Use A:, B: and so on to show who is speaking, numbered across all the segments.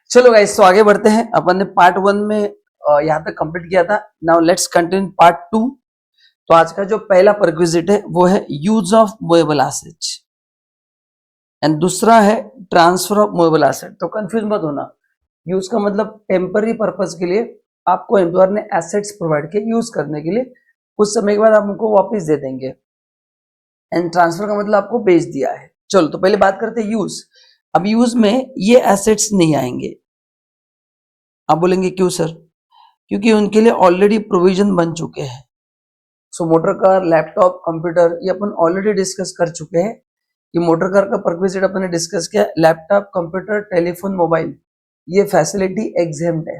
A: चलो गाइस, तो आगे बढ़ते हैं। अपन ने पार्ट 1 में यहाँ तक कंप्लीट किया था। Now let's continue part 2। तो आज का जो पहला प्रीक्विजिट है वो है use of movable assets and दूसरा है ट्रांसफर ऑफ मूवेबल एसेट। तो कंफ्यूज मत होना, यूज का मतलब टेम्पररी पर्पज के लिए आपको एम्प्लॉयर ने एसेट्स प्रोवाइड किए यूज करने के लिए, कुछ समय के बाद आप उनको वापस दे देंगे। एंड ट्रांसफर का मतलब आपको बेच दिया है। चलो तो पहले बात करते हैं यूज। अब यूज में ये एसेट्स नहीं आएंगे। आप बोलेंगे क्यों सर? क्योंकि उनके लिए ऑलरेडी प्रोविजन बन चुके हैं। सो मोटर कार, लैपटॉप, कंप्यूटर ये अपन ऑलरेडी डिस्कस कर चुके हैं कि मोटर कार का परक्विजिट अपन ने डिस्कस किया। लैपटॉप, कंप्यूटर, टेलीफोन, मोबाइल ये फैसिलिटी एग्जेम्प्ट है।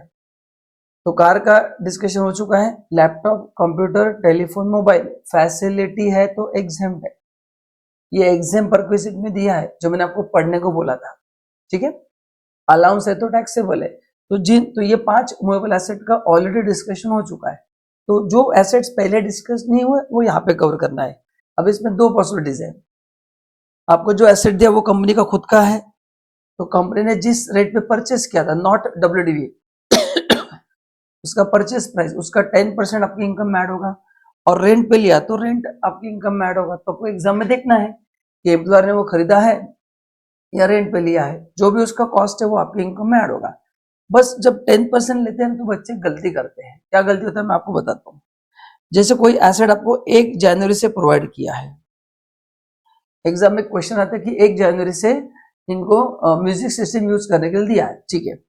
A: तो कार का डिस्कशन हो चुका है। Laptop, computer, telephone, mobile facility है तो एग्जेम्प्ट है। ये एग्जाम परक्विजिट में दिया है जो मैंने आपको पढ़ने को बोला था। ठीक है, अलाउंस है तो टैक्सेबल है। तो ये 5 मूवेबल एसेट का ऑलरेडी डिस्कशन हो चुका है। तो जो एसेट्स पहले डिस्कस नहीं हुए वो यहाँ पे कवर करना है। अब इसमें दो पॉसिबिलिटीज है। आपको जो एसेट दिया वो कंपनी का खुद का है, तो कंपनी ने जिस रेट पे परचेस किया था, नॉट डब्ल्यूडीवी, उसका परचेस प्राइस, उसका 10% आपकी इनकम में ऐड होगा। और रेंट पे लिया तो रेंट आपकी इनकम में ऐड होगा। तो आपको एग्जाम में देखना है कि एम्प्लॉयर ने वो खरीदा है या रेंट पे लिया है। जो भी उसका कॉस्ट है वो आपकी इनकम में ऐड होगा। बस जब 10% लेते हैं तो बच्चे गलती करते हैं। क्या गलती होता है मैं आपको बताता हूँ। जैसे कोई एसेट आपको 1 जनवरी से प्रोवाइड किया है, एग्जाम में क्वेश्चन आता है कि 1 जनवरी से इनको म्यूजिक सिस्टम यूज करने के लिए दिया है। ठीक है,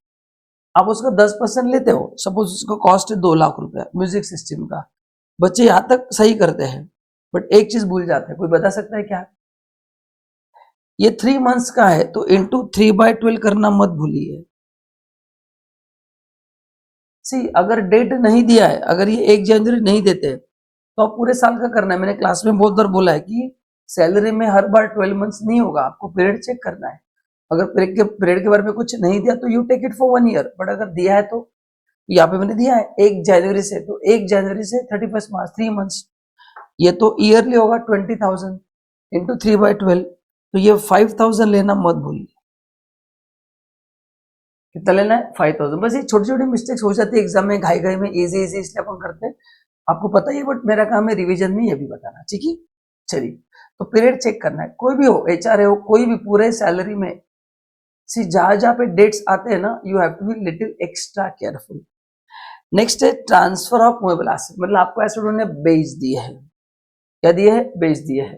A: आप उसका 10% लेते हो। सपोज उसका कॉस्ट है 2 लाख रुपया म्यूजिक सिस्टम का। बच्चे यहां तक सही करते हैं, बट एक चीज भूल जाते हैं। कोई बता सकता है क्या? ये 3 मंथ्स का है तो इंटू 3/12 करना मत भूलिए। सी, अगर डेट नहीं दिया है, अगर ये 1 जनवरी नहीं देते तो आप पूरे साल का करना है। मैंने क्लास में बहुत बार बोला है कि सैलरी में हर बार 12 मंथ्स नहीं होगा, आपको पीरियड चेक करना है। अगर पीरियड के बारे में कुछ नहीं दिया तो you take it for 1 year, but अगर दिया है तो यहाँ पे मैंने दिया है 1 जनवरी से, तो 1 जनवरी से 31 मार्च 3 मंथ्स। ये तो ईयरली होगा 20,000 इंटू 3/12, तो ये 5,000 लेना मत भूलिए। कितना लेना है? 5,000। बस ये छोटी छोटी मिस्टेक्स हो जाती है एग्जाम में, घाई घाई में, इजी इजी इसलिए अपन करते हैं। आपको पता ही है, बट मेरा काम है रिवीजन में ये भी बताना। ठीक है, चलिए। तो पीरियड चेक करना है, कोई भी हो, एचआर हो, कोई भी, पूरे सैलरी में सी जहां जहां पे डेट्स आते हैं ना, you have to be little extra careful. Next है ट्रांसफर ऑफ मूवेबल एसेट, मतलब आपको एसेट उन्होंने बेच दिए है। क्या दिए है? बेच दिए है।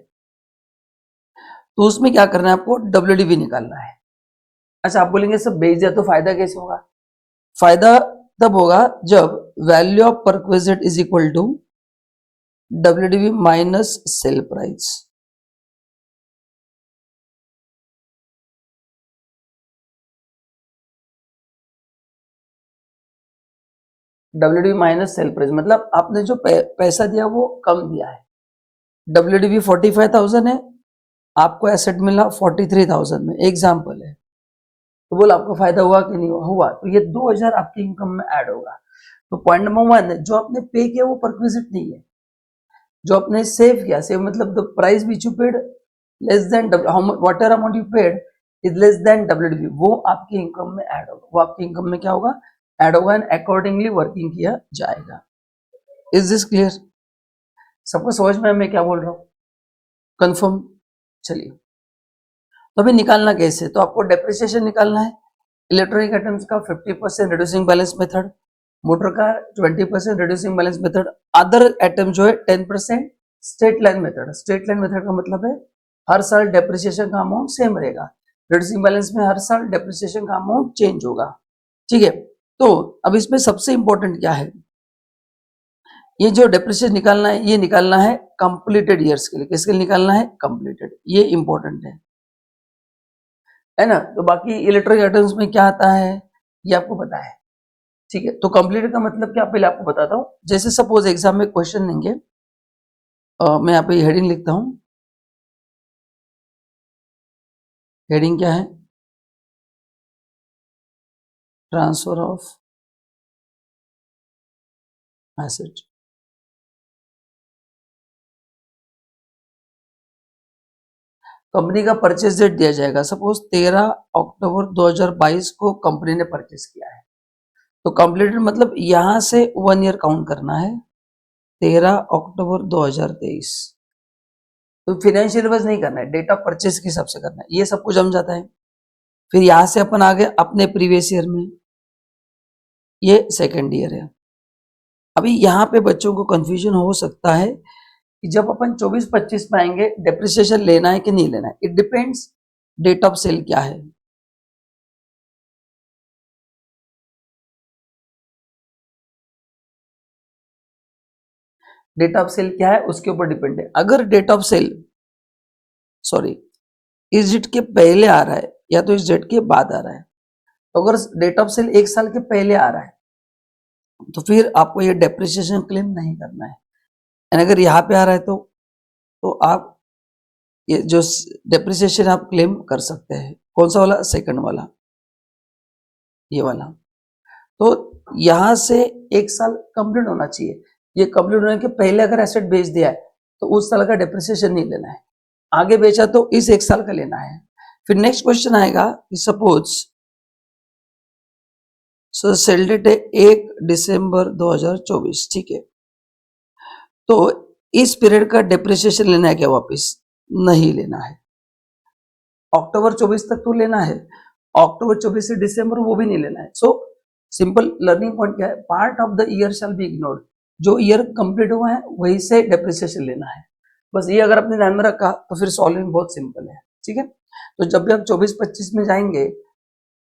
A: तो उसमें क्या करना है आपको? डब्ल्यूडीवी निकालना है। अच्छा, आप बोलेंगे सब बेच दिया तो फायदा कैसे होगा? फायदा तब होगा जब value of perquisite is equal to WDV minus sale price. WDV minus sale price मतलब आपने जो पैसा दिया वो कम दिया है। डब्ल्यूडीवी 45,000 है, आपको एसेट मिला 43,000 में, एग्जाम्पल है। तो बोल आपको फायदा हुआ कि नहीं हुआ? तो ये 2,000 आपकी इनकम में ऐड होगा। तो पॉइंट नंबर 1, जो आपने पे किया वो परक्विजिट नहीं है। जो आपने सेव किया, सेव मतलब the price which you paid less than what ever amount you paid is less than WDV, वो आपकी इनकम में ऐड होगा। वो आपकी इनकम में क्या होगा? ऐड होगा एंड अकॉर्डिंगली वर्किंग किया जाएगा। Is this clear? सबको समझ में मैं क्या बोल रहा हूँ? कंफर्म? चलिए, तो अभी निकालना कैसे? तो आपको डेप्रिसिएशन निकालना है। इलेक्ट्रॉनिक आइटम्स का 50% रिड्यूसिंग बैलेंस मेथड, मोटर का 20% reducing balance method, other item जो है 10% straight line method. Straight line method का मतलब है हर साल डेप्रिसिएशन का अमाउंट सेम रहेगा, रिड्यूसिंग बैलेंस में हर साल डेप्रिसिएशन का अमाउंट चेंज होगा। ठीक है, तो अब इसमें सबसे इंपॉर्टेंट क्या है? ये जो डेप्रिसिएशन निकालना है, ये निकालना है कंप्लीटेड ईयर्स के लिए। किसके लिए निकालना है? कंप्लीटेड। ये इंपॉर्टेंट है ना। तो बाकी इलेक्ट्रॉनिक आइटम्स में क्या आता है ये आपको पता है। ठीक है, तो कंप्लीटेड का मतलब क्या पहले आपको बताता हूँ। जैसे सपोज एग्जाम में क्वेश्चन देंगे, मैं यहाँ पे हेडिंग लिखता हूँ। हेडिंग क्या है? Transfer of asset. कंपनी का परचेज डेट दिया जाएगा। सपोज 13 अक्टूबर 2022 को कंपनी ने परचेज किया है, तो कंप्लीटेड मतलब यहां से 1 ईयर काउंट करना है, 13 अक्टूबर 2023। तो फाइनेंशियल ईयर नहीं करना है, डेट ऑफ परचेज के हिसाब से करना है, ये सब कुछ जम जाता है। फिर यहां से अपन आ गए अपने प्रीवियस ईयर में, ये सेकेंड ईयर है। अभी यहाँ पे बच्चों को कंफ्यूजन हो सकता है कि जब अपन 24-25 में आएंगे डेप्रिसिएशन लेना है कि नहीं लेना है, it depends date of sale क्या है। डेट ऑफ सेल क्या है उसके ऊपर डिपेंड है। अगर डेट ऑफ सेल सॉरी इस डेट के पहले आ रहा है या तो इस डेट के बाद आ रहा है, तो अगर डेट ऑफ सेल 1 साल के पहले आ रहा है तो फिर आपको ये डेप्रिसिएशन क्लेम नहीं करना है। एंड अगर यहाँ पे आ रहा है तो आप ये जो डेप्रिसिएशन आप क्लेम कर सकते हैं। कौन सा वाला? सेकंड वाला, ये वाला। तो यहां से 1 साल कंप्लीट होना चाहिए। ये कंप्लीट होने के पहले अगर एसेट बेच दिया है तो उस साल का डेप्रिसिएशन नहीं लेना है, आगे बेचा तो इस 1 साल का लेना है। फिर नेक्स्ट क्वेश्चन आएगा कि सपोज सेल डेट है 1 दिसंबर 2024, ठीक है, तो इस पीरियड का डेप्रिसिएशन लेना है क्या? वापस नहीं लेना है। अक्टूबर 24 तक तो लेना है, अक्टूबर 24 से दिसंबर वो भी नहीं लेना है। सो सिंपल लर्निंग पॉइंट क्या है? Part of the year shall be ignored. जो ईयर कंप्लीट हुआ है वही से डेप्रिसिएशन लेना है। बस ये अगर आपने ध्यान में रखा तो फिर सॉल्विंग बहुत सिंपल है, ठीक है। तो जब भी आप 24-25 में जाएंगे,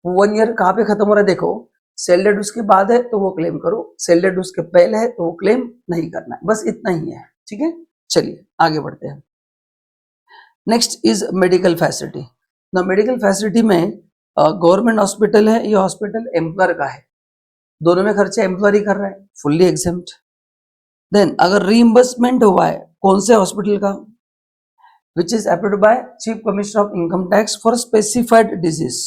A: 1 ईयर कहाँ पे खत्म हो रहा है देखो, सेल डेट उसके बाद है तो वो क्लेम करो, सेल डेट उसके पहले है तो वो क्लेम नहीं करना है, बस इतना ही है, ठीक है। चलिए आगे बढ़ते हैं। Next is medical facility. ना मेडिकल फैसिलिटी में गवर्नमेंट हॉस्पिटल है, ये हॉस्पिटल एम्प्लॉयर का है, दोनों में खर्चा एम्प्लॉयर ही कर रहा है, फुल्ली एग्जेम्प्ट। देन अगर रीइंबर्समेंट हुआ है कौन से हॉस्पिटल का, which is approved by chief commissioner of income tax for specified disease,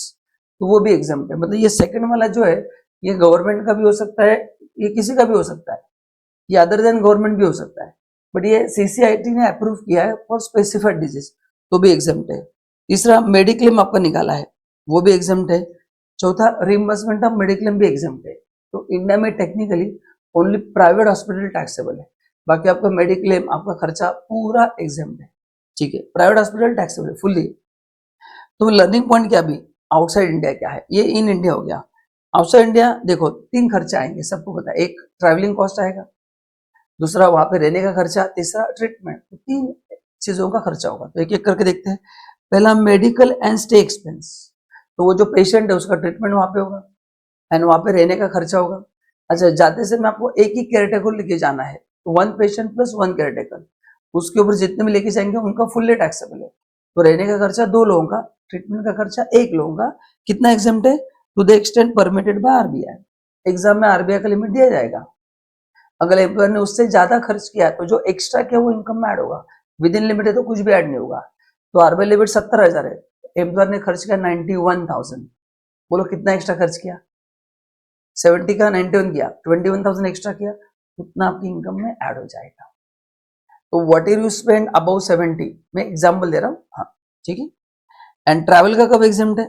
A: तो वो भी एग्जाम्प्ट है। मतलब ये सेकंड वाला जो है ये गवर्नमेंट का भी हो सकता है, ये किसी का भी हो सकता है, ये अदर देन गवर्नमेंट भी हो सकता है, बट ये सीसीआईटी ने अप्रूव किया है फॉर स्पेसिफाइड डिजीज, तो भी एग्जाम्प्ट है। तीसरा मेडिक्लेम आपका निकाला है, वो भी एग्जाम्प्ट है। चौथा रीइंबर्समेंट ऑफ मेडिक्लेम भी एग्जाम्प्ट है। तो इंडिया में technically only private hospital taxable है, बाकी आपका मेडिक्लेम आपका खर्चा पूरा एग्जाम्प्ट है, ठीक है। प्राइवेट हॉस्पिटल टैक्सेबल है फुल्ली। तो लर्निंग पॉइंट क्या भी आउटसाइड इंडिया क्या है, ये इन इंडिया हो गया। आउटसाइड इंडिया देखो 3 खर्चे आएंगे, सबको पता है। एक ट्रैवलिंग कॉस्ट आएगा, दूसरा वहां पे रहने का खर्चा, तीसरा ट्रीटमेंट। तो 3 चीजों का खर्चा होगा। तो एक एक करके देखते हैं। पहला मेडिकल एंड स्टे एक्सपेंस, तो वो जो पेशेंट है उसका ट्रीटमेंट वहां पे होगा एंड वहां पे रहने का खर्चा होगा। अच्छा, जाते से मैं आपको एक ही केयरटेकर लेके जाना है, तो 1 पेशेंट प्लस 1 केयरटेकर, उसके ऊपर जितने भी लेके जाएंगे उनका फुल्ली टैक्सेबल है। तो रहने का खर्चा 2 लोगों का, ट्रीटमेंट का खर्चा 1 लोगों का। कितना एग्जाम्प्ट है? To the extent permitted by RBI. Exam में आरबीआई का लिमिट दिया जाएगा। अगर एम्प्लॉयर ने उससे ज्यादा खर्च किया तो जो एक्स्ट्रा किया वो इनकम में ऐड होगा, विद इन लिमिट है तो कुछ भी ऐड नहीं होगा। तो आरबीआई लिमिट 70,000 है, एम्प्लॉयर ने खर्च किया 91,000, बोलो कितना एक्स्ट्रा खर्च किया? 70 का 91 किया, 21,000 एक्स्ट्रा किया, उतना आपकी इनकम में ऐड हो जाएगा। तो what is you spend above 70, मैं एग्जाम्पल दे रहा हूँ, हाँ ठीक है। एंड ट्रैवल का कब एग्जाम्प्ट है?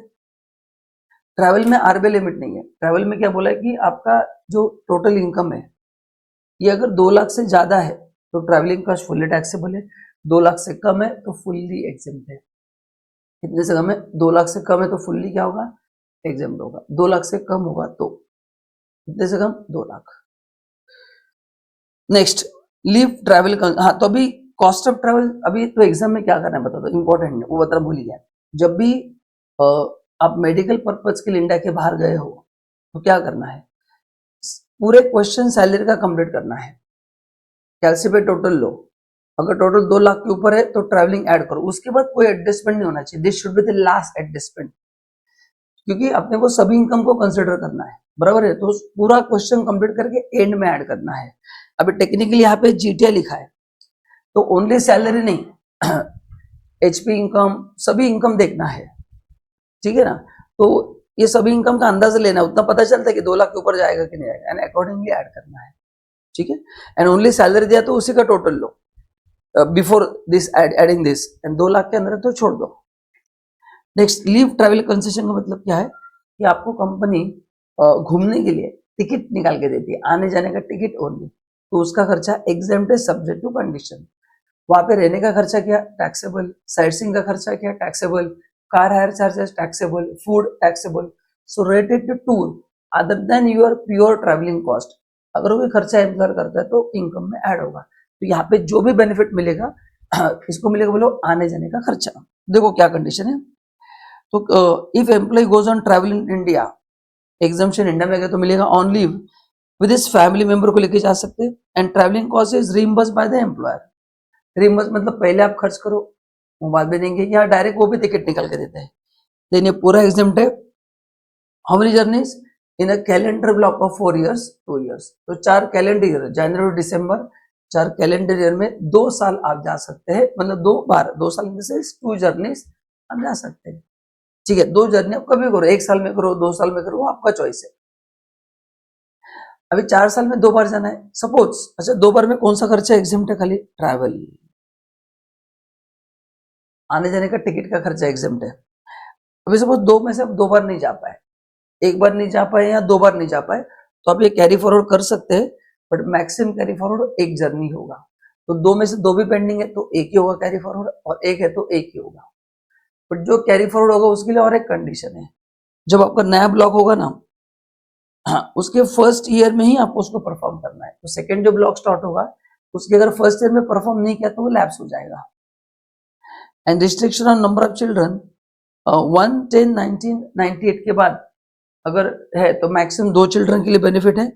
A: ट्रैवल में आरबीआई लिमिट नहीं है। ट्रैवल में क्या बोला है कि आपका जो टोटल इनकम है ये अगर 2 लाख से ज्यादा है तो ट्रैवलिंग कॉस्ट फुल्ली टैक्सेबल है, 2 लाख से कम है तो फुल्ली एग्जेम्प्ट है। कितने से कम है? 2 लाख से कम है तो फुल्ली क्या होगा? एग्जेम्प्ट होगा। 2 लाख से कम होगा तो कितने से कम? 2 लाख। नेक्स्ट लीव ट्रैवल का, हाँ तो अभी कॉस्ट ऑफ ट्रैवल अभी तो एग्जाम में क्या करना है बता दो, इंपॉर्टेंट है वो, बता भूल गया। जब भी आप मेडिकल पर्पज के लिए इंडिया के बाहर गए हो तो क्या करना है? पूरे क्वेश्चन सैलरी का कंप्लीट करना है, कैलकुलेट टोटल लो। अगर टोटल 2 लाख के ऊपर है तो ट्रैवलिंग ऐड करो, उसके बाद कोई एडजस्टमेंट नहीं होना चाहिए। This should be the last adjustment, क्योंकि अपने को सभी इनकम को कंसिडर करना है, बराबर है। तो पूरा क्वेश्चन कंप्लीट करके एंड में ऐड करना है। अभी टेक्निकली यहाँ पे जीटीए लिखा है तो ओनली सैलरी नहीं, एचपी इनकम, सभी इनकम देखना है, ठीक है ना। तो ये सभी इनकम का अंदाजा लेना है, उतना पता चलता है कि 2 लाख के ऊपर जाएगा कि नहीं जाएगा, एंड अकॉर्डिंगली ऐड करना है, ठीक है। एंड ओनली सैलरी दिया तो उसी का total low before this adding this, and 2 lakh के अंदर तो छोड़ दो, नेक्स्ट, लीव ट्रैवल कंसेशन का मतलब क्या है कि आपको कंपनी घूमने के लिए टिकट निकाल के देती है, आने जाने का टिकट ओनली, तो उसका खर्चा एग्जेम्प्ट है सब्जेक्ट टू कंडीशन। वहां पे रहने का खर्चा क्या, टैक्सेबल। साइट सीइंग का खर्चा क्या, taxable. Car hire charges taxable, food taxable. So related to tour other than your pure travelling cost, अगर कोई खर्चा इंक्लर करता है तो इनकम में ऐड होगा। तो यहाँ पे जो भी बेनिफिट मिलेगा इसको मिलेगा बोलो आने जाने का खर्चा। देखो क्या कंडीशन है, तो if employee goes on travel in India, exemption India में गया तो मिलेगा ऑन लीव विद इस फैमिली मेंबर को लेके जा सकते हैं, and travelling cost is reimburse by the employer. Reimburse मतलब पहले आप खर्च करो वो बाद में देंगे, या डायरेक्ट वो भी टिकट निकाल के देते हैं। देन ये पूरा एग्जाम्प्ट है। How many journeys in a calendar block of 4 years 2 years, तो 4 calendar year, January to December, 4 calendar year में 2 साल आप जा सकते हैं, मतलब 2 बार, 2 साल में से 2 जर्नीज आप जा सकते हैं। ठीक है, 2 जर्नी आप कभी करो, 1 साल में करो, 2 साल में करो, आपका चॉइस है। अभी 4 साल में 2 बार जाना है सपोज, अच्छा 2 बार में कौन सा खर्चा एग्जाम्प्ट है, खाली ट्रैवल, आने जाने का टिकट का खर्चा एग्जाम्प्ट है। अभी सपोज 2 में से आप 2 बार नहीं जा पाए, 1 बार नहीं जा पाए या 2 बार नहीं जा पाए, तो आप ये कैरी फॉरवर्ड कर सकते हैं, but maximum carry forward 1 journey होगा। तो 2 में से 2 भी पेंडिंग है तो 1 ही होगा कैरी फॉरवर्ड, और 1 है तो 1 ही होगा। बट जो कैरी फॉरवर्ड होगा उसके लिए और एक कंडीशन है, जब आपका नया ब्लॉक होगा ना, हाँ, उसके फर्स्ट ईयर में ही आपको उसको परफॉर्म करना है। तो सेकंड जो ब्लॉक स्टार्ट होगा उसके अगर फर्स्ट ईयर में परफॉर्म नहीं किया तो वो लैप्स हो जाएगा। And restriction on number of children 1/10/1998 के बाद अगर है तो मैक्सिमम 2 चिल्ड्रन के लिए बेनिफिट है,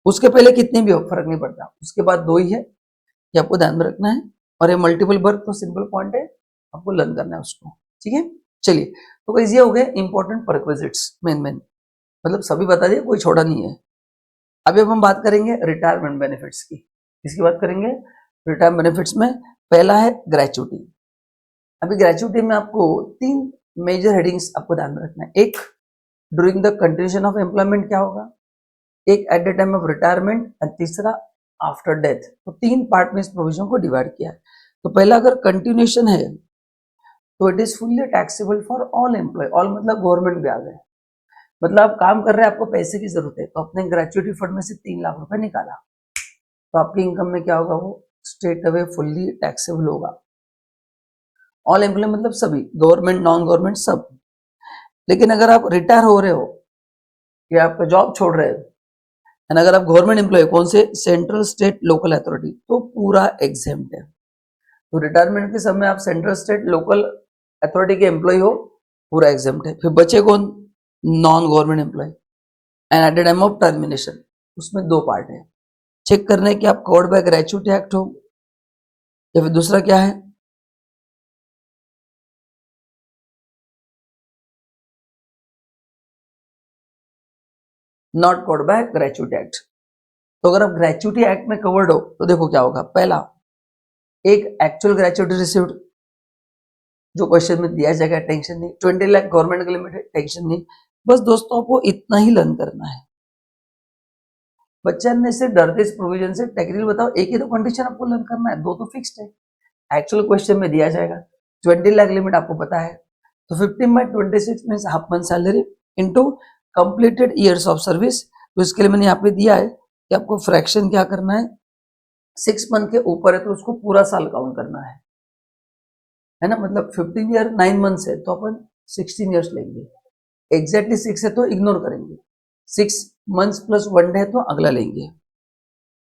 A: उसके पहले कितने भी हो फर्क नहीं पड़ता, उसके बाद 2 ही है, ये आपको ध्यान में रखना है। और ये मल्टीपल बर्थ तो सिंपल पॉइंट है, आपको लर्न करना है उसको। ठीक है, चलिए, तो गाइस ये हो गए इंपॉर्टेंट प्रीरेक्विजिट्स, मेन मतलब सभी बता दिए, कोई छोड़ा नहीं है। अभी अब हम बात करेंगे रिटायरमेंट बेनिफिट्स की। किसकी बात करेंगे, रिटायरमेंट बेनिफिट्स में पहला है ग्रेचुटी। अभी ग्रेचुटी में आपको 3 मेजर हेडिंग्स आपको ध्यान में रखना है। एक, during the continuation of employment क्या होगा, एक eight the time of retirement, and तीसरा आफ्टर डेथ। तो 3 पार्ट में इस प्रोविजन को डिवाइड किया है। तो पहला अगर कंटिन्यूएशन है तो it is fully taxable for all employ, all मतलब गवर्नमेंट भी आ गए, मतलब आप काम कर रहे हैं, आपको पैसे की जरूरत है, तो अपने ग्रेचुटी फंड में से 3 लाख रुपए निकाला, तो आपकी इनकम में क्या होगा, वो स्ट्रेट अवे फुल्ली टैक्सेबल होगा। ऑल एम्प्लॉय मतलब सभी, गवर्नमेंट नॉन गवर्नमेंट सब। लेकिन अगर आप रिटायर हो रहे हो या आपका जॉब छोड़ रहे हो, एंड अगर आप गवर्नमेंट एम्प्लॉय, कौन से, सेंट्रल स्टेट लोकल अथॉरिटी, तो पूरा एग्जेम्प्ट है। तो रिटायरमेंट के समय आप सेंट्रल स्टेट लोकल अथॉरिटी के एम्प्लॉय हो, पूरा एग्जेम्प्ट है। फिर बचे कौन, non government employee, and at the time of termination, उसमें 2 पार्ट है, चेक करने की आप कवर्ड बाय ग्रेचुटी एक्ट हो, या फिर दूसरा क्या है, not covered bye gratuity act. तो अगर आप ग्रेचुटी एक्ट में कवर्ड हो तो देखो क्या होगा, पहला, एक एक्चुअल ग्रेचुटी रिसीव्ड, जो क्वेश्चन में दिया जाएगा, टेंशन नहीं, 20 लाख गवर्नमेंट के लिमिट है, टेंशन नहीं। बस दोस्तों आपको इतना ही लर्न करना है। बच्चे ने से डरते इस प्रोविजन से, टेक्निकल बताओ, एक ही तो कंडीशन आपको लर्न करना है, 2 तो फिक्स्ड है। एक्चुअल क्वेश्चन में दिया जाएगा 20 लाख लिमिट आपको पता है, तो 15/26 means half month salary into completed years of service. तो इसके लिए मैंने यहाँ पे दिया है कि आपको फ्रैक्शन क्या करना है, 6 मंथ के ऊपर है तो उसको पूरा साल काउंट करना है ना, मतलब 15 ईयर 9 मंथ्स है तो अपन 16 ईयर्स लेंगे, एग्जैक्टली 6 है तो इग्नोर करेंगे, 6 मंथ्स प्लस 1 डे है तो अगला लेंगे।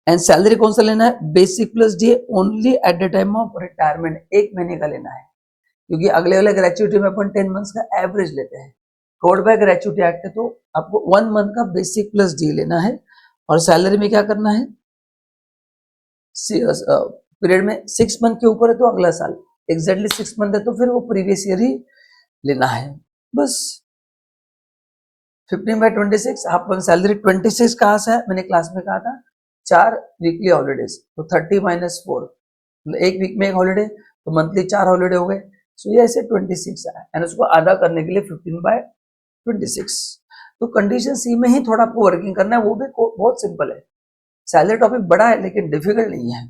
A: एंड सैलरी कौन सा लेना है, basic plus day only eight the time of retirement, 1 महीने का लेना है, क्योंकि अगले वाले ग्रेचुटी में अपन 10 मंथ्स का एवरेज लेते हैं। कवर्ड बाय ग्रेचुटी एक्ट है तो आपको 1 मंथ का बेसिक प्लस डी लेना है, और सैलरी में क्या करना है, पीरियड में 6 मंथ के ऊपर है तो अगला साल, एग्जैक्टली 6 मंथ है तो फिर वो प्रीवियस ईयर ही लेना है। बस 15/26 हाफ मंथ सैलरी, 26 कहाँ से है, मैंने क्लास में कहा था 4 वीकली हॉलीडेज, तो 30 - 4, मतलब 1 वीक में 1 हॉलीडे, तो मंथली 4 हॉलीडे हो गए। सो ये ऐसे 26 है, एंड उसको आधा करने के लिए 15/26। तो कंडीशन सी में ही थोड़ा आपको वर्किंग करना है, वो भी बहुत सिंपल है। सैलरी टॉपिक बड़ा है लेकिन डिफिकल्ट नहीं है।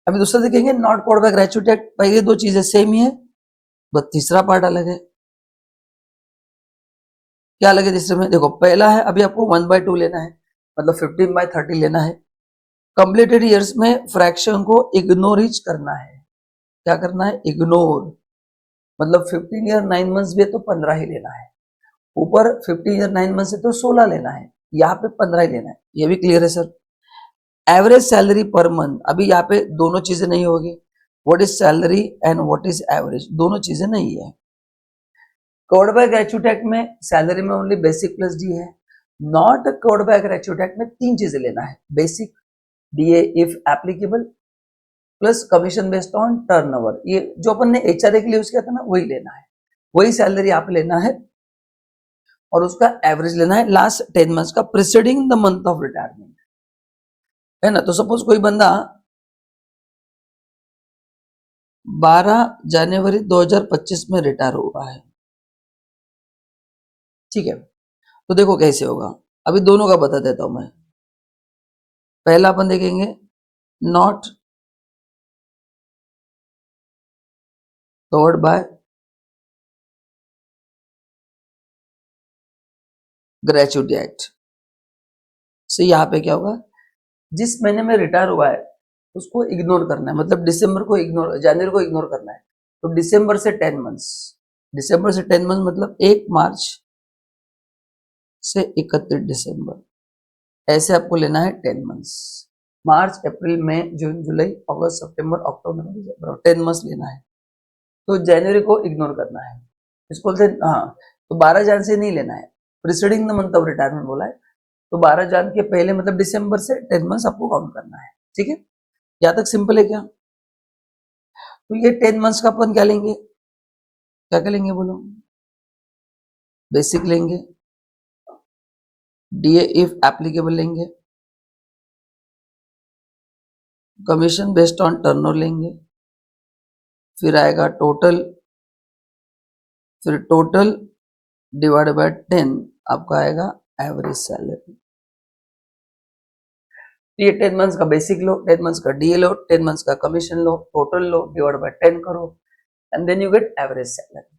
A: अभी दूसरा देखेंगे, not covered bye gratuity act, पहले 2 चीजें सेम ही है, बस तीसरा पार्ट अलग है। क्या लगे तीसरे में? देखो पहला है अभी आपको 1/2 लेना है, मतलब 15/30 लेना है। कंप्लीटेड ईयर्स में फ्रैक्शन को इग्नोर ही करना है। क्या करना है? इग्नोर। मतलब 15 ईयर 9 मंथ्स भी है तो 15 ही लेना है। ऊपर 15 ईयर 9 मंथ्स है तो 16 लेना है, यहाँ पे 15 ही लेना है। ये भी क्लियर है sir? Average salary per month, अभी यहाँ पे दोनों चीजें नहीं होगी। What is salary and what is average, दोनों चीजें नहीं है। कवर्ड बाय ग्रेच्युएट एक्ट में सैलरी में ओनली बेसिक प्लस डी है। नॉट कवर्ड बाय ग्रेच्युएट एक्ट में 3 चीजें लेना है, basic, DA if applicable, plus commission based on turnover. ये जो अपन ने एचआरए के लिए यूज किया था ना, वही लेना है, वही सैलरी आप लेना है और उसका एवरेज लेना है लास्ट 10 मंथ्स का preceding the month of retirement, है ना। तो सपोज कोई बंदा 12 जनवरी 2025 में रिटायर हुआ है, ठीक है। तो देखो कैसे होगा, अभी दोनों का बता देता हूं मैं। पहला अपन देखेंगे not covered bye gratuity act से यहाँ पे क्या होगा, जिस महीने में रिटायर हुआ है उसको इग्नोर करना है, मतलब दिसंबर को इग्नोर, जनवरी को इग्नोर करना है। तो दिसंबर से 10 मंथ्स, दिसंबर से 10 मंथ मतलब 1 मार्च से 31 दिसंबर, ऐसे आपको लेना है 10 मंथ्स। मार्च अप्रैल मई जून जुलाई अगस्त सितंबर अक्टूबर नवंबर 10 मंथ्स लेना है। तो जनवरी को इग्नोर करना है, इसको बोलते हैं, हाँ। तो 12 जन से नहीं लेना है, preceding the month of retirement बोला है, तो 12 जन के पहले मतलब दिसंबर से 10 मंथ्स आपको काउंट करना है, ठीक है। यहाँ तक सिंपल है क्या? तो ये 10 मंथ्स का अपन क्या लेंगे, क्या क्या लेंगे बोलो? बेसिक लेंगे, डीए इफ एप्लीकेबल लेंगे, कमीशन बेस्ड ऑन टर्नओवर लेंगे, फिर आएगा टोटल, फिर टोटल डिवाइड बाय 10 आपका आएगा एवरेज सैलरी। ये 10 मंथ्स का बेसिक लो, 10 मंथ्स का डीए लो, 10 मंथ्स का कमीशन लो, टोटल लो, डिवाइड बाय 10 करो and then you get average salary,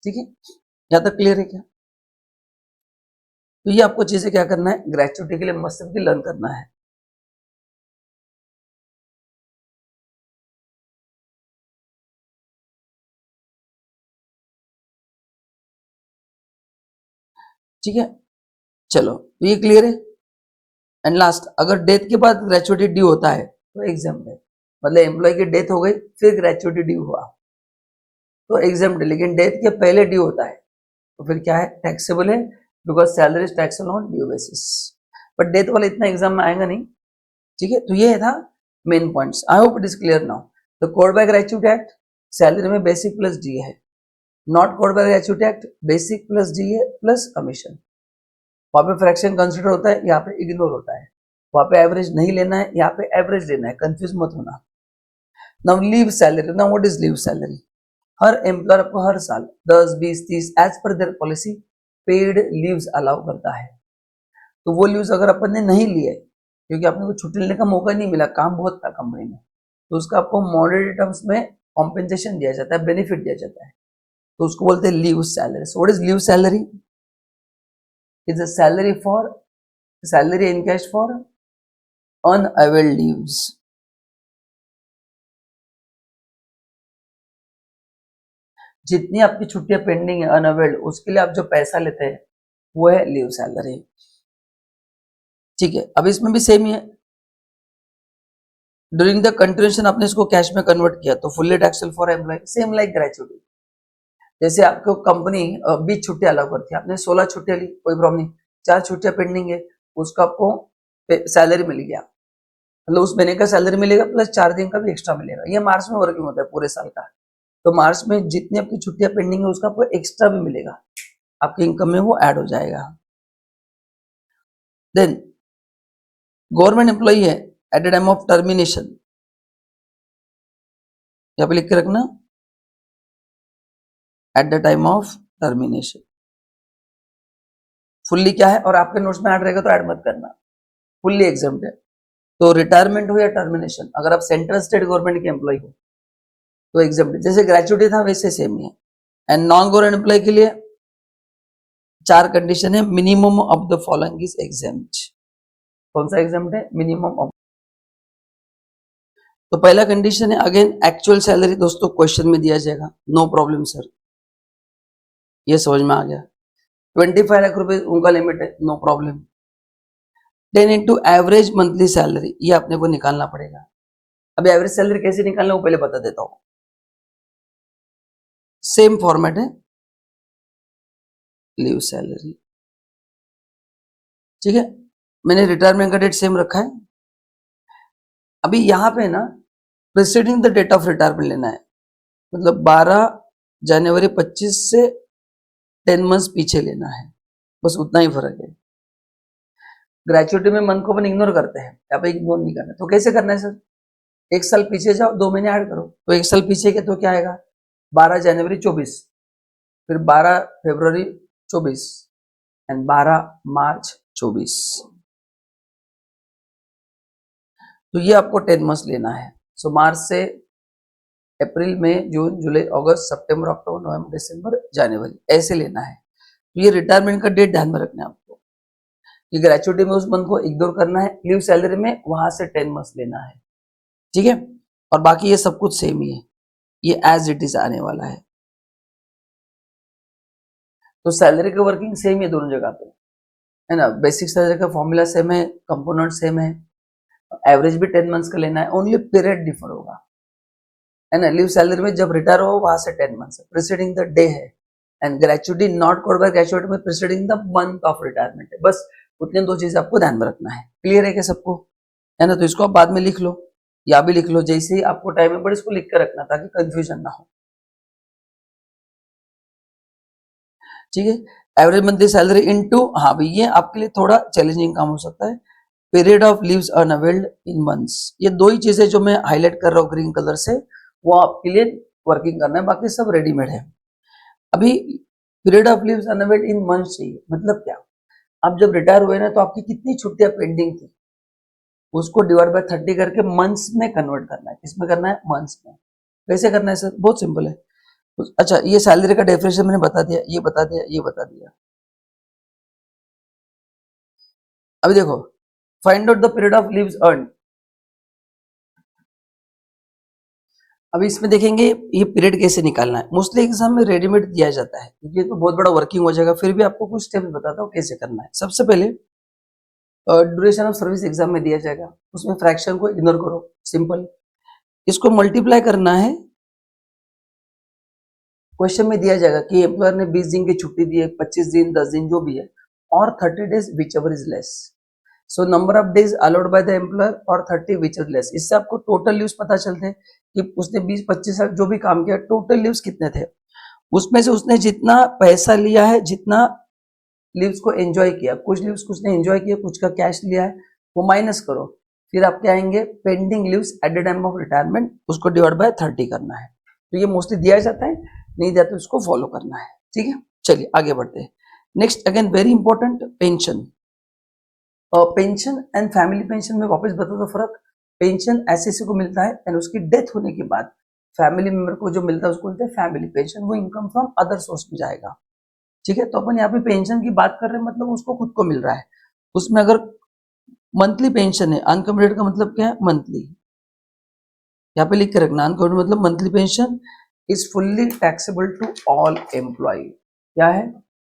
A: ठीक है। यहाँ तक क्लियर है क्या? तो ये आपको चीजें क्या करना है, ग्रेच्युटी के लिए मस्त लर्न करना है। ठीक है, चलो तो ये क्लियर है। एंड लास्ट, अगर डेथ के बाद ग्रेच्युटी ड्यू होता है तो एग्जाम है, मतलब एम्प्लॉय की डेथ हो गई फिर ग्रेच्युटी ड्यू हुआ तो एग्जाम है, लेकिन डेथ के पहले ड्यू होता है तो फिर क्या है, टैक्सेबल है, because salary is taxable on due basis. But death वाला इतना एग्जाम में आएगा नहीं, ठीक है। तो ये था main points, I hope it is clear now. The covered by gratuity act, salary में बेसिक प्लस डी है। Not covered by gratuity act, basic plus D है प्लस कमीशन। वहां पे फ्रैक्शन कंसिडर होता है, यहाँ पे इग्नोर होता है। वहां पे एवरेज नहीं लेना है, यहाँ पे एवरेज लेना है, कंफ्यूज मत होना। Now leave salary, now what is leave salary? हर एम्प्लॉयर को हर साल 10, 20, 30 as per their policy paid leaves allow करता है। तो वो लीव्स अगर अपन ने नहीं लिए क्योंकि आपने को छुट्टी लेने का मौका नहीं मिला, काम बहुत था कंपनी में, तो उसका आपको मॉडरेट टर्म्स में कॉम्पेंसेशन दिया जाता है, बेनिफिट दिया जाता है, तो उसको बोलते हैं leave salary. So what is leave salary? Is a salary for, salary in cash for unavailed leaves. जितनी आपकी छुट्टियां पेंडिंग है अनअवेल्ड, उसके लिए आप जो पैसा लेते हैं वो है लीव सैलरी, ठीक है। अब इसमें भी सेम ही है, ड्यूरिंग द कंटिन्यूएशन आपने इसको कैश में कन्वर्ट किया तो fully taxable for employee, same like gratuity. जैसे आपको कंपनी 20 छुट्टियां अलाउ करती है, आपने 16 छुट्टियां ली, कोई प्रॉब्लम नहीं, 4 छुट्टियां पेंडिंग है, उसका आपको सैलरी मिल गया, मतलब उस महीने का सैलरी मिलेगा प्लस 4 दिन का भी एक्स्ट्रा मिलेगा। ये मार्च में वर्किंग होता है पूरे साल का, तो मार्च में जितनी आपकी छुट्टियां पेंडिंग है उसका आपको एक्स्ट्रा भी मिलेगा, आपके इनकम में वो ऐड हो जाएगा। देन गवर्नमेंट एम्प्लॉई है eight the time of termination, यहाँ पे लिख के रखना at the time of termination, fully क्या है, और आपके नोट्स में ऐड रहेगा तो ऐड मत करना, फुल्ली एग्जाम्प्ट है। तो रिटायरमेंट हो या टर्मिनेशन, अगर आप सेंट्रल स्टेट गवर्नमेंट के एम्प्लॉय हो तो एग्जाम्प्ट, जैसे ग्रेच्युटी था वैसे सेम ही है। एंड नॉन गवर्नमेंट एम्प्लॉय के लिए 4 कंडीशन है, minimum of the following is exempt. कौन सा एग्जाम्प्ट है? Minimum of. तो पहला कंडीशन है अगेन एक्चुअल सैलरी, दोस्तों क्वेश्चन में दिया जाएगा, नो प्रॉब्लम सर, ये समझ में आ गया। 25 लाख रुपए उनका लिमिट है, no problem. 10 into average monthly salary, ये अपने को निकालना पड़ेगा। अब एवरेज सैलरी कैसे निकालना वो पहले बता देता हूं। सेम फॉर्मेट है, लीव सैलरी, ठीक है। मैंने रिटायरमेंट का डेट सेम रखा है। अभी यहां पे ना preceding the date of retirement लेना है, मतलब 12 जनवरी 25 से 10 मंथ्स पीछे लेना है, बस उतना ही फर्क है। ग्रेचुइटी में मंथ को अपन इग्नोर करते हैं, यहाँ पे इग्नोर नहीं करना। तो कैसे करना है सर? 1 साल पीछे जाओ, 2 महीने ऐड करो, तो 1 साल पीछे के तो क्या आएगा? 12 जनवरी 24, फिर 12 फरवरी 24 एंड 12 मार्च 24। तो ये आपको 10 मंथ्स लेना है। सो मार्च से अप्रैल, मई, जून, जुलाई, अगस्त, सितंबर, अक्टूबर, नवंबर, दिसंबर, जनवरी, ऐसे लेना है। तो ये रिटायरमेंट का डेट ध्यान में रखना है आपको, कि ग्रेचुइटी में उस मंथ को इग्नोर करना है, लीव सैलरी में वहां से 10 मंथ्स लेना है, ठीक है। और बाकी ये सब कुछ सेम ही है, ये एज इट इज आने वाला है। तो सैलरी का वर्किंग सेम है दोनों जगह पे, है ना। बेसिक सैलरी का फॉर्मूला सेम है, कंपोनेंट सेम है, एवरेज भी 10 मंथ्स का लेना है, ओनली पीरियड डिफर होगा, है ना। लीव सैलरी में जब रिटायर हो वहां से 10 मंथ्स प्रीसीडिंग द डे है, and gratuity not covered by gratuity में preceding the month of retirement है। बस उतने 2 चीजें आपको ध्यान में रखना है। क्लियर है क्या सबको? है ना। तो इसको आप बाद में लिख लो या भी लिख लो, जैसे ही आपको टाइम है, बट इसको लिख कर रखना ताकि कंफ्यूजन ना हो, ठीक है। एवरेज मंथली सैलरी इनटू, हाँ भाई ये आपके लिए थोड़ा चैलेंजिंग काम हो सकता है, period of leaves unavailed in months. ये 2 ही चीजें जो मैं हाईलाइट कर रहा हूँ ग्रीन कलर से, वो आपके लिए वर्किंग करना है, बाकी सब रेडीमेड है। अभी period of leaves unavailed in months चाहिए, मतलब क्या? आप जब रिटायर हुए ना, तो आपकी कितनी छुट्टियां पेंडिंग थी, उसको डिवाइड बाय 30 करके मंथ्स में कन्वर्ट करना है। किसमें करना है? मंथ्स में। कैसे करना है सर? बहुत सिंपल है। अच्छा, ये सैलरी का डेफिनेशन मैंने बता दिया, ये बता दिया, ये बता दिया। अभी देखो, find out the period of leaves earn. अभी इसमें देखेंगे ये पीरियड कैसे निकालना है। मोस्टली एग्जाम में रेडीमेड दिया जाता है, क्योंकि तो बहुत बड़ा वर्किंग हो जाएगा, फिर भी आपको कुछ स्टेप्स बताता हूँ कैसे करना है। सबसे पहले ड्यूरेशन ऑफ सर्विस एग्जाम में दिया जाएगा, उसमें फ्रैक्शन को इग्नोर करो, सिंपल। इसको मल्टीप्लाई करना है, क्वेश्चन में दिया जाएगा कि एम्प्लॉयर ने 20 दिन की छुट्टी दी है, 25 दिन, 10 दिन, जो भी है, और 30 days which ever is less. So number of days allowed by the employer और 30 विच इज लेस। इससे आपको टोटल लीव्स पता चलते हैं कि उसने 20-25 साल जो भी काम किया, टोटल लीव्स कितने थे, उसमें से उसने जितना पैसा लिया है, जितना लीव्स को एंजॉय किया, कुछ लीव्स को उसने एंजॉय किया, कुछ का कैश लिया है, वो माइनस करो, फिर आप क्या आएंगे? Pending leaves eight the time of retirement, उसको डिवाइड बाय 30 करना है। तो ये मोस्टली दिया जाता है, नहीं दिया तो इसको फॉलो करना है, ठीक है। चलिए आगे बढ़ते हैं। Next again very important, pension. Pension and family pension में वापस बता दो फर्क। पेंशन एसएससी को मिलता है, एंड उसकी डेथ होने के बाद फैमिली मेंबर को जो मिलता है उसको बोलते हैं फैमिली पेंशन, वो इनकम फ्रॉम अदर सोर्स में जाएगा, ठीक है। तो अपन यहाँ पे पेंशन की बात कर रहे हैं, मतलब उसको खुद को मिल रहा है। उसमें अगर मंथली पेंशन है, अनकम्प्लीटेड का मतलब क्या है? मंथली। यहाँ पे लिख के रखना, अनकम्प्लीटेड मतलब monthly pension is fully taxable to all employee. क्या है?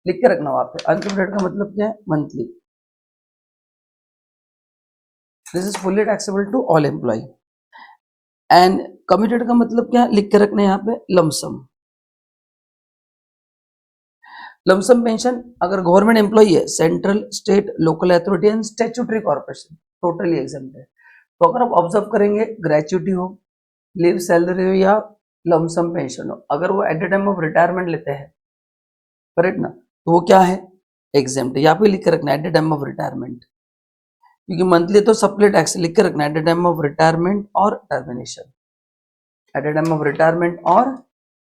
A: लिख के रखना वहां पे, अनकम्प्लीटेड का मतलब क्या है? Monthly. This is fully taxable to all employee. And commuted का मतलब क्या है? लिख के रखना यहाँ पे, लमसम। लमसम पेंशन अगर गवर्नमेंट एम्प्लॉई है, central, state, local authority and statutory corporation, totally exempt है। तो अगर आप ऑब्जर्व करेंगे, ग्रेचुइटी हो, लीव सैलरी हो, या लमसम पेंशन हो, अगर वो eight the time of retirement लेते हैं, करेक्ट ना, तो वो क्या है? एग्जाम्प्ट है। यहाँ पे लिख के रखना at the time of retirement, क्योंकि मंथली तो सप्लाई टैक्स लिख के रखना at the time of retirement और termination, at the time of retirement और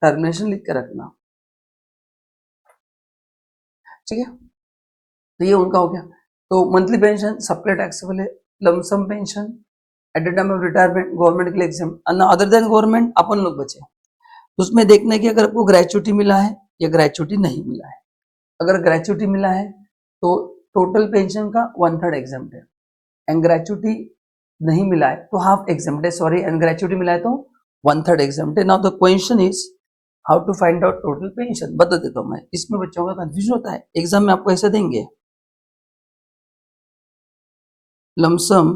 A: टर्मिनेशन लिख के रखना, ठीक है। तो ये उनका हो गया। तो मंथली पेंशन सप्लाई टैक्सेबल है, lump sum pension eight the time of retirement government के लिए एग्जाम, अदर देन गवर्नमेंट अपन लोग बचे। उसमें देखना है कि अगर आपको ग्रेचुइटी मिला है या ग्रेचुइटी नहीं मिला है, अगर ग्रेचुटी मिला है तो टोटल पेंशन का 1/3 एग्जाम्प्ट है, एंड ग्रेचुटी नहीं मिला है तो हाफ एग्जाम्प्ट है, सॉरी, एंड ग्रेचुटी मिला है तो 1/3 एग्जाम्प्ट है। Now the question is how to find out total pension. बता देता हूं मैं, इसमें बच्चों का कंफ्यूजन होता है, एग्जाम में आपको ऐसे देंगे लमसम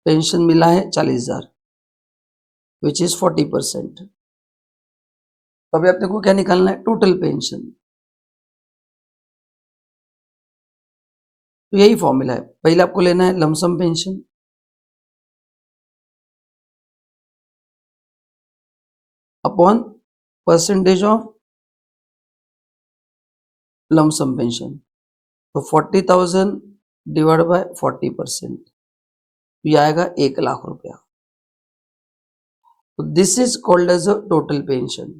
A: पेंशन मिला है 40,000 विच इज 40%। तो अभी अपने को क्या निकालना है, टोटल पेंशन। तो यही फॉर्मूला है, पहले आपको लेना है lump sum pension upon percentage of lump sum pension. तो 40,000 डिवाइड बाय 40%, तो ये आएगा 1 लाख रुपया। तो this is called as a total pension.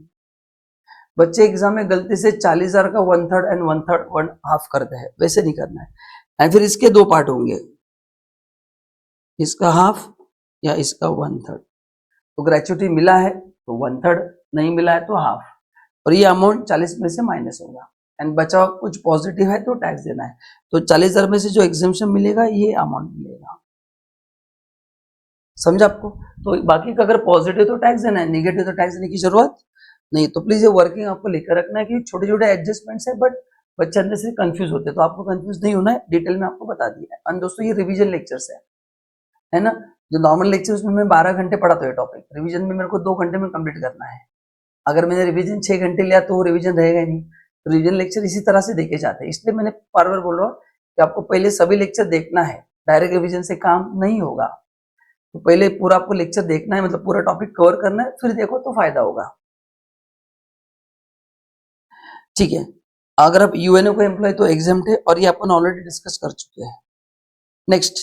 A: बच्चे एग्जाम में गलती से 40,000 का 1/3 एंड 1/3 1/2 करते हैं, वैसे नहीं करना है। एंड फिर इसके दो पार्ट होंगे, इसका हाफ या इसका 1/3। तो ग्रेचुटी मिला है तो 1/3, नहीं मिला है तो हाफ, और ये अमाउंट 40 में से माइनस होगा, एंड बचा हुआ कुछ पॉजिटिव है तो टैक्स देना है। तो 40,000 में से जो एग्जेम्पशन मिलेगा ये अमाउंट मिलेगा, समझा आपको। तो बाकी का अगर पॉजिटिव तो टैक्स देना है, निगेटिव तो टैक्स देने की जरूरत नहीं। तो प्लीज ये वर्किंग आपको लिखकर रखना है कि छोटे छोटे एडजस्टमेंट्स है, बट बच्चे अंदर से कंफ्यूज होते हैं, तो आपको कंफ्यूज नहीं होना है, डिटेल में आपको बता दिया है। और दोस्तों ये रिवीजन लेक्चर्स है ना, जो नॉर्मल लेक्चर्स में मैं 12 घंटे पढ़ाता हूँ टॉपिक, रिवीजन में मेरे को 2 घंटे में कंप्लीट करना है। अगर मैंने रिवीजन 6 घंटे लिया तो रिवीजन रहेगा ही नहीं। तो रिवीजन लेक्चर इसी तरह से देखे जाते हैं, इसलिए मैंने बार बार बोल रहा हूँ कि आपको पहले सभी लेक्चर देखना है, डायरेक्ट रिवीजन से काम नहीं होगा। तो पहले पूरा आपको लेक्चर देखना है, मतलब पूरा टॉपिक कवर करना है, फिर देखो तो फायदा होगा, ठीक है। अगर आप यूएनओ को एम्प्लॉय तो एग्जाम्प्ट है, और ये अपन ऑलरेडी डिस्कस कर चुके हैं। नेक्स्ट,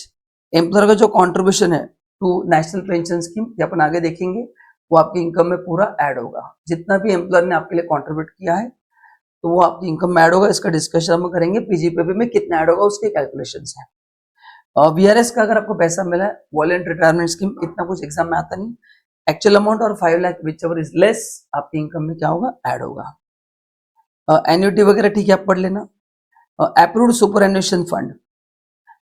A: एम्प्लॉयर का जो कॉन्ट्रीब्यूशन है टू नेशनल पेंशन स्कीम, ये अपन आगे देखेंगे, वो आपकी इनकम में पूरा ऐड होगा। जितना भी एम्प्लॉयर ने आपके लिए कॉन्ट्रीब्यूट किया है तो वो आपकी इनकम में ऐड होगा। इसका डिस्कशन हम करेंगे, पीजीपीपी में कितना ऐड होगा उसके कैलकुलेशंस है। वीआरएस का अगर आपको पैसा मिला है, वॉलंटरी रिटायरमेंट स्कीम, इतना कुछ एग्जाम में आता नहीं, एक्चुअल अमाउंट और 5 lakh which ever is less आपकी इनकम में क्या होगा, ऐड होगा। एन्युटी वगैरह ठीक है, आप पढ़ लेना। अप्रूव्ड सुपर एन्युएशन फंड,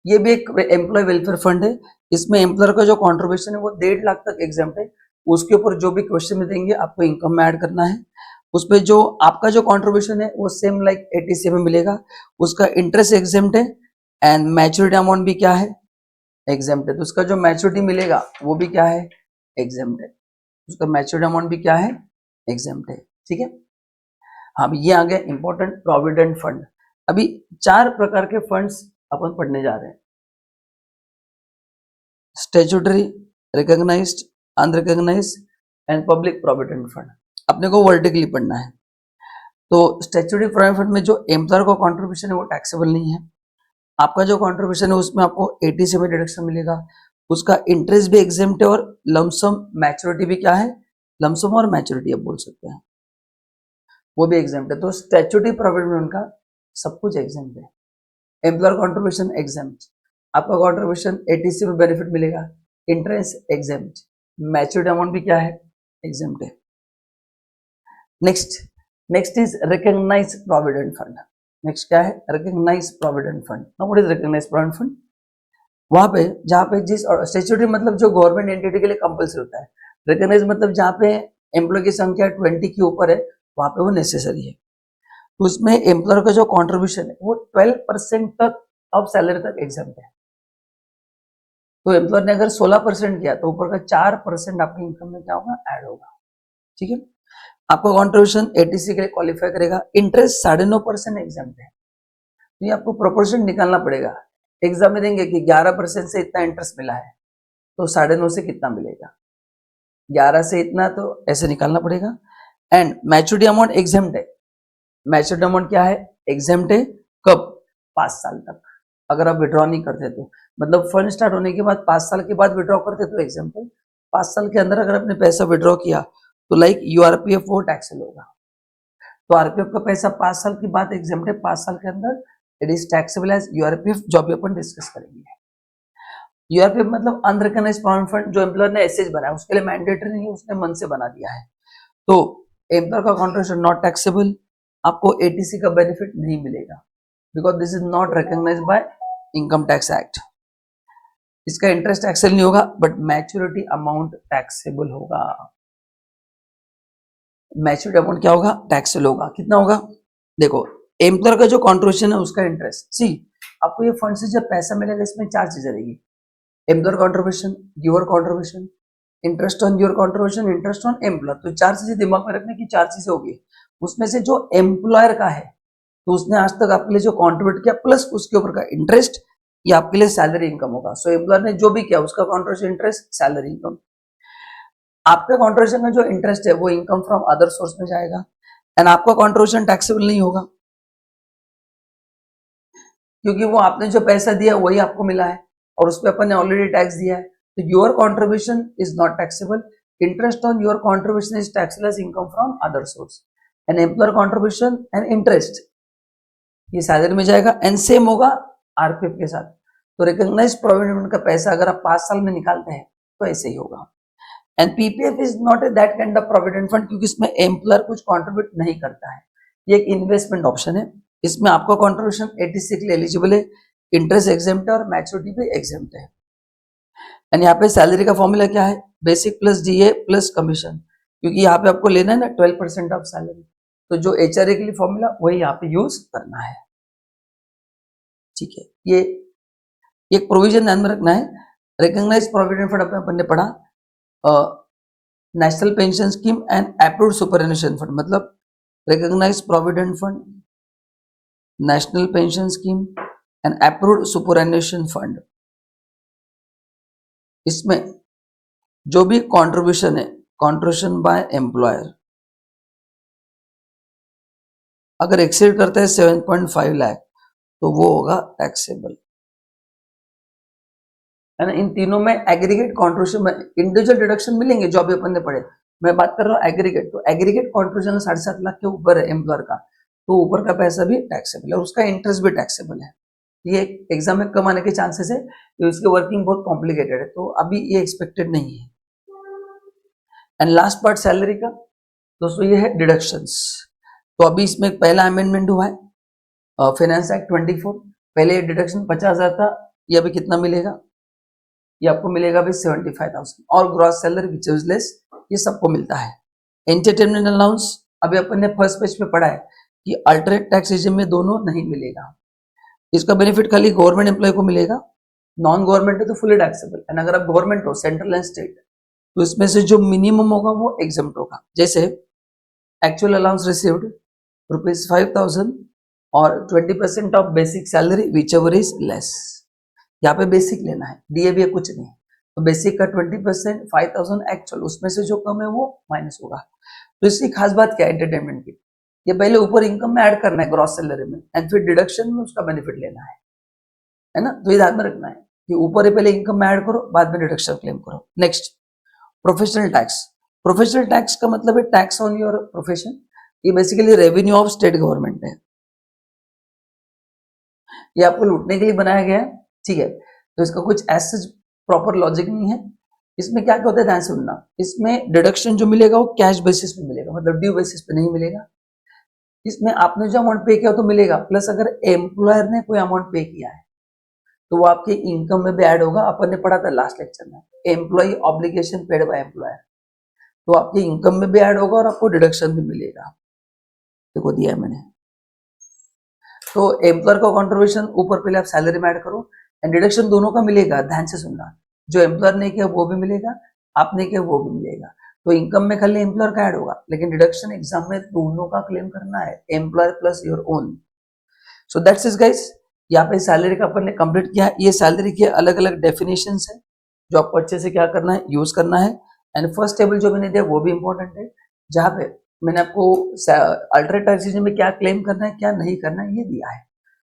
A: ये भी एक एम्प्लॉय वेलफेयर फंड है। इसमें एम्प्लॉयर का जो कॉन्ट्रीब्यूशन है वो 1.5 लाख तक एग्जाम्प्ट है। उसके ऊपर जो भी क्वेश्चन में देंगे आपको इनकम में ऐड करना है। उसपे जो आपका जो कॉन्ट्रीब्यूशन है वो सेम लाइक एटीसी में मिलेगा, उसका इंटरेस्ट एग्जाम्प्ट है, एंड मैच्योरिटी अमाउंट भी क्या है, एग्जाम्प्ट है। तो उसका जो मैच्योरिटी मिलेगा वो भी क्या है, एग्जाम्प्ट है। उसका मैच्योरिटी अमाउंट भी क्या है, एग्जाम्प्ट है, ठीक है। हाँ, ये आ गया इंपॉर्टेंट प्रोविडेंट फंड। अभी 4 प्रकार के फंड्स अपन पढ़ने जा रहे हैं, statutory, recognised, unrecognised and public provident fund. अपने को वर्टिकली पढ़ना है। तो स्टैट्यूटरी प्रोविडेंट फंड में जो एम्प्लॉयर का कंट्रीब्यूशन है वो टैक्सेबल नहीं है। आपका जो कंट्रीब्यूशन है उसमें आपको 80 में डिडक्शन मिलेगा। उसका इंटरेस्ट भी एग्जेम्प्ट है, और लमसम मैच्योरिटी भी क्या है, लमसम और मैच्योरिटी आप बोल सकते हैं, वो भी एग्जेम्प्ट है। तो स्टैट्यूटरी प्रोविडेंट फंड का सब कुछ एग्जेम्प्ट है। एम्प्लॉयर कंट्रीब्यूशन एग्जेम्प्ट, आपका कंट्रीब्यूशन 80 में बेनिफिट मिलेगा, इंटरेस्ट एग्जेम्प्ट, मैच्योरिटी अमाउंट भी क्या है, एग्जेम्प्ट है। Next is recognise provident fund. Next क्या है, recognise provident fund. Now what is recognise provident fund, वहां पे जहां पे जिस, और स्टैट्यूटरी मतलब जो गवर्नमेंट एंटिटी के लिए कंपल्सरी होता है, रिकॉग्नाइज मतलब जहां पे एम्प्लॉय की संख्या 20 के ऊपर है वहां पे वो नेसेसरी है। तो उसमें एम्प्लॉयर का जो कॉन्ट्रीब्यूशन है वो 12% तक ऑफ सैलरी तक एग्जाम्प्ट है। तो एम्प्लॉयर ने अगर 16% किया तो ऊपर का 4% आपकी इनकम में क्या होगा, ऐड होगा, ठीक है। आपका कॉन्ट्रीब्यूशन एटीसी के लिए क्वालिफाई करेगा। इंटरेस्ट 9.5% एग्जाम्प्ट है। तो ये आपको प्रोपोर्शन निकालना पड़ेगा। एग्जाम में देंगे कि 11% से इतना इंटरेस्ट मिला है तो 9.5 से कितना मिलेगा, 11 से इतना, तो ऐसे निकालना पड़ेगा। एंड मैच्योरिटी अमाउंट एग्जाम्प्ट है। मैच्योरिटी अमाउंट क्या है, एग्जाम्प्ट है। कब, 5 साल तक। अगर आप विड्रॉ नहीं करते तो, मतलब फंड स्टार्ट होने के बाद 5 साल के बाद विड्रॉ करते तो एग्जाम्पल 5 साल के अंदर अगर आपने पैसा विड्रॉ किया तो लाइक यूआरपीएफ वो टैक्सेबल होगा। तो आरपीएफ का पैसा 5 साल की बाद एग्जाम्प्ट है, 5 साल के अंदर it is taxable as URPF, जो भी अपन डिस्कस करेंगे। यूआरपीएफ मतलब अनरिकॉग्नाइज्ड प्रोविडेंट फंड, जो एम्प्लॉयर ने एसएच बनाया, उसके लिए मैंडेटरी नहीं, उसने मन से बना दिया है। तो एम्प्लॉयर का कॉन्ट्रीब्यूशन नॉट टैक्सेबल, आपको एटीसी का बेनिफिट नहीं मिलेगा, because this is not recognised by income tax act. इसका इंटरेस्ट टैक्सेबल नहीं होगा, बट मैच्योरिटी अमाउंट टैक्सेबल होगा। मैच्योरिटी अमाउंट क्या होगा? टैक्सेबल होगा। कितना होगा? देखो, एम्प्लॉयर का जो कॉन्ट्रीब्यूशन है उसका इंटरेस्ट, सी आपको ये फंड से जब पैसा मिलेगा इसमें 4 चीजें रहेगी, employer contribution, your contribution, interest on your contribution, interest on employer. तो 4 चीजें दिमाग में रखने की, 4 चीजें होगी। उसमें से जो एम्प्लॉयर का है तो उसने आज तक आपके लिए जो कॉन्ट्रीब्यूट किया प्लस उसके ऊपर का इंटरेस्ट, ये आपके लिए सैलरी इनकम होगा। सो एम्प्लॉयर ने जो भी किया उसका कॉन्ट्रीब्यूशन, इंटरेस्ट, सैलरी इनकम। आपका कॉन्ट्रीब्यूशन का जो इंटरेस्ट है वो इनकम फ्रॉम अदर सोर्स में जाएगा, एंड आपका कॉन्ट्रीब्यूशन टैक्सेबल नहीं होगा, क्योंकि वो आपने जो पैसा दिया वही आपको मिला है और उस पर अपन ने ऑलरेडी टैक्स दिया है। तो your contribution is not taxable, interest on your contribution is taxable as income from other source, and employer contribution and interest ये सैलरी में जाएगा, एंड सेम होगा आरपीएफ के साथ। तो रिकॉग्नाइज प्रोविडेंट फंड का पैसा अगर आप 5 साल में निकालते हैं तो ऐसे ही होगा। And PPF is not a that kind of provident fund, क्योंकि इसमें एम्प्लॉयर कुछ कॉन्ट्रीब्यूट नहीं करता है, ये एक इन्वेस्टमेंट ऑप्शन है। इसमें आपका कॉन्ट्रीब्यूशन 86 के लिए एलिजिबल है, इंटरेस्ट एग्जेम्प्ट है और मैच्योरिटी भी एग्जेम्प्ट है। एंड यहाँ पे सैलरी का फॉर्मूला क्या है? Basic plus DA plus commission, क्योंकि यहाँ पे आपको लेना है ना 12% ऑफ सैलरी, तो जो एचआरए के लिए फॉर्मूला वही यहाँ पे यूज करना है। ठीक है, ये एक प्रोविजन ध्यान में रखना है। रिकॉग्नाइज प्रोविडेंट फंड अपन ने पढ़ा, national pension scheme and approved superannuation fund, मतलब recognise provident fund, national pension scheme and approved superannuation fund. इसमें जो भी कंट्रीब्यूशन है, कंट्रीब्यूशन बाय एम्प्लॉयर, अगर एक्सीड करता है 7.5 लाख तो वो होगा टैक्सेबल, है ना। इन तीनों में एग्रीगेट कॉन्ट्रीब्यूशन में इंडिविजुअल डिडक्शन मिलेंगे जो अभी अपन ने पढ़े, मैं बात कर रहा हूँ एग्रीगेट। तो एग्रीगेट कॉन्ट्रीब्यूशन 7.5 लाख के ऊपर है एम्प्लॉयर का, तो ऊपर का पैसा भी टैक्सेबल है और उसका इंटरेस्ट भी टैक्सेबल है। ये एग्जाम में कम आने के चांसेस है, तो इसकी वर्किंग बहुत कॉम्प्लिकेटेड है, तो अभी ये एक्सपेक्टेड नहीं है। एंड लास्ट पार्ट सैलरी का दोस्तों ये है डिडक्शंस। तो अभी इसमें पहला अमेंडमेंट हुआ है, फाइनेंस एक्ट 24। पहले डिडक्शन 50,000 था, ये अभी कितना मिलेगा? ये आपको मिलेगा अभी 75,000, और gross salary which is less, ये सबको मिलता है। एंटरटेनमेंट अलाउंस अभी अपन ने फर्स्ट पेज पे पढ़ा है कि अल्टरनेट टैक्स रेजिम में दोनों नहीं मिलेगा, इसका बेनिफिट खाली गवर्नमेंट एम्प्लॉय को मिलेगा, नॉन गवर्नमेंट है तो फुली टैक्सेबल। एंड अगर आप गवर्नमेंट हो, सेंट्रल एंड स्टेट, तो इसमें से जो मिनिमम होगा वो एग्जम्प्ट होगा। जैसे एक्चुअल अलाउंस रिसीव्ड ₹5,000 और 20% of basic salary which ever is less. यहाँ पे बेसिक लेना है, डीए भी कुछ नहीं, तो बेसिक का 20% 5,000 एक्चुअल, उसमें से जो कम है वो माइनस होगा। तो इसकी खास बात क्या है एंटरटेनमेंट की? ये पहले ऊपर इनकम में ऐड करना है ग्रॉस सैलरी में, एंड फिर डिडक्शन में उसका बेनिफिट लेना है ना। तो ये ध्यान में रखना है कि ऊपर ही पहले इनकम में ऐड करो, बाद में डिडक्शन क्लेम करो। Next, professional tax. Professional tax का मतलब है टैक्स ऑन योर प्रोफेशन, ये basically revenue of state government है, ये आपको लूटने के लिए बनाया गया है, ठीक है। तो इसका कुछ ऐसा प्रॉपर लॉजिक नहीं है। इसमें क्या क्या होता है ध्यान से सुनना, इसमें डिडक्शन जो मिलेगा वो कैश बेसिस पे मिलेगा, मतलब ड्यू बेसिस पे नहीं मिलेगा। इसमें आपने जो अमाउंट पे किया तो मिलेगा, प्लस अगर एम्प्लॉयर ने कोई अमाउंट पे किया है तो वो आपके इनकम में भी ऐड होगा। अपन ने पढ़ा था लास्ट लेक्चर में, employee obligation paid by employer, तो आपके इनकम में भी ऐड होगा और आपको डिडक्शन भी मिलेगा। देखो दिया है मैंने। तो एम्प्लॉयर का कॉन्ट्रीब्यूशन ऊपर पहले आप सैलरी में ऐड करो, एंड डिडक्शन दोनों का मिलेगा, ध्यान से सुनना। जो एम्प्लॉयर ने किया वो भी मिलेगा, आपने किया वो भी मिलेगा। तो इनकम में खाली एम्प्लॉयर का ऐड होगा, लेकिन डिडक्शन एग्जाम में दोनों का क्लेम करना है, employer plus your own. So that's it guys, यहाँ पे सैलरी का अपन ने कंप्लीट किया। ये सैलरी के अलग अलग डेफिनेशंस है जो आपको अच्छे से क्या करना है, यूज करना है। एंड फर्स्ट टेबल जो मैंने दिया वो भी इंपॉर्टेंट है, जहां पे मैंने आपको अल्टरनेट टैक्स रेजिम में क्या क्लेम करना है क्या नहीं करना है ये दिया है।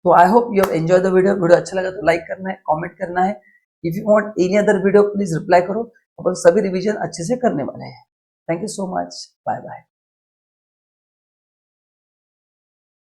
A: तो I hope you have enjoy the video. Video अच्छा लगा तो लाइक करना है, कमेंट करना है। If you want any other video please reply करो, अपन सभी रिवीजन अच्छे से करने वाले हैं। Thank you so much, bye bye.